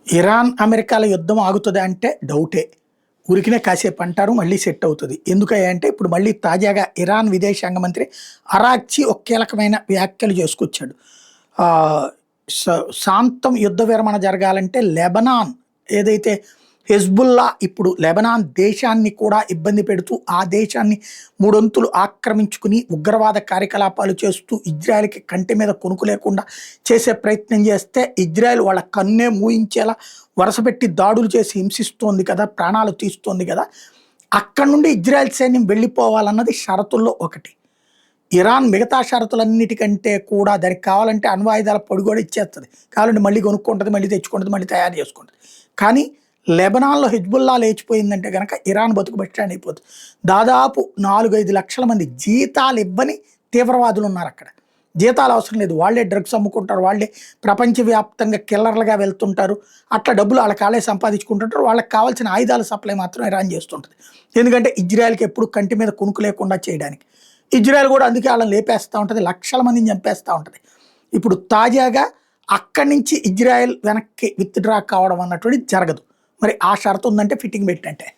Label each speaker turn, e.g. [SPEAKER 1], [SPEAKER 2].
[SPEAKER 1] Iran అమెరికాల యుద్ధం ఆగుతుంది అంటే డౌటే. ఉరికినే కాసేపు అంటారు, మళ్ళీ సెట్ అవుతుంది. ఎందుకంటే ఇప్పుడు మళ్ళీ తాజాగా ఇరాన్ విదేశాంగ మంత్రి అరాక్చి ఒక కీలకమైన వ్యాఖ్యలు చేసుకొచ్చాడు. ఆ, శాంతం యుద్ధ విరమణ జరగాలంటే లెబనాన్ ఏదైతే హెజ్బుల్లా ఇప్పుడు లెబనాన్ దేశాన్ని కూడా ఇబ్బంది పెడుతూ ఆ దేశాన్ని మూడొంతులు ఆక్రమించుకుని ఉగ్రవాద కార్యకలాపాలు చేస్తూ ఇజ్రాయెల్కి కంటి మీద కొనుక్కు లేకుండా చేసే ప్రయత్నం చేస్తే ఇజ్రాయెల్ వాళ్ళ కన్నే మూయించేలా వరుసపెట్టి దాడులు చేసి హింసిస్తోంది కదా, ప్రాణాలు తీస్తోంది కదా. అక్కడ నుండి ఇజ్రాయెల్ సైన్యం వెళ్ళిపోవాలన్నది షరతుల్లో ఒకటి. ఇరాన్ మిగతా షరతులన్నిటికంటే కూడా దానికి కావాలంటే అణ్వాయుధాల పొడి కూడా ఇచ్చేస్తుంది, కావాలంటే మళ్ళీ కొనుక్కుంటుంది, మళ్ళీ తెచ్చుకుంటుంది, మళ్ళీ తయారు చేసుకుంటుంది. కానీ లెబనాన్లో హిజ్బుల్లా లేచిపోయిందంటే కనుక ఇరాన్ బతుకు బస్టాండ్ అయిపోతుంది. దాదాపు 4-5 లక్షల మంది జీతాలు ఇవ్వని తీవ్రవాదులు ఉన్నారు అక్కడ. జీతాలు అవసరం లేదు, వాళ్ళే డ్రగ్స్ అమ్ముకుంటారు, వాళ్ళే ప్రపంచవ్యాప్తంగా కిల్లర్లుగా వెళ్తుంటారు. అట్లా డబ్బులు వాళ్ళ కాళ్ళే సంపాదించుకుంటుంటారు. వాళ్ళకి కావాల్సిన ఆయుధాల సప్లై మాత్రం ఇరాన్ చేస్తుంటుంది. ఎందుకంటే ఇజ్రాయెల్కి ఎప్పుడు కంటి మీద కునుకు లేకుండా చేయడానికి. ఇజ్రాయెల్ కూడా అందుకే వాళ్ళని లేపేస్తూ ఉంటుంది, లక్షల మందిని చంపేస్తూ ఉంటుంది. ఇప్పుడు తాజాగా అక్కడి నుంచి ఇజ్రాయెల్ వెనక్కి విత్డ్రా కావడం అన్నటువంటిది జరగదు. మరి ఆ షరతు ఉందంటే ఫిట్టింగ్ పెట్టినట్టే.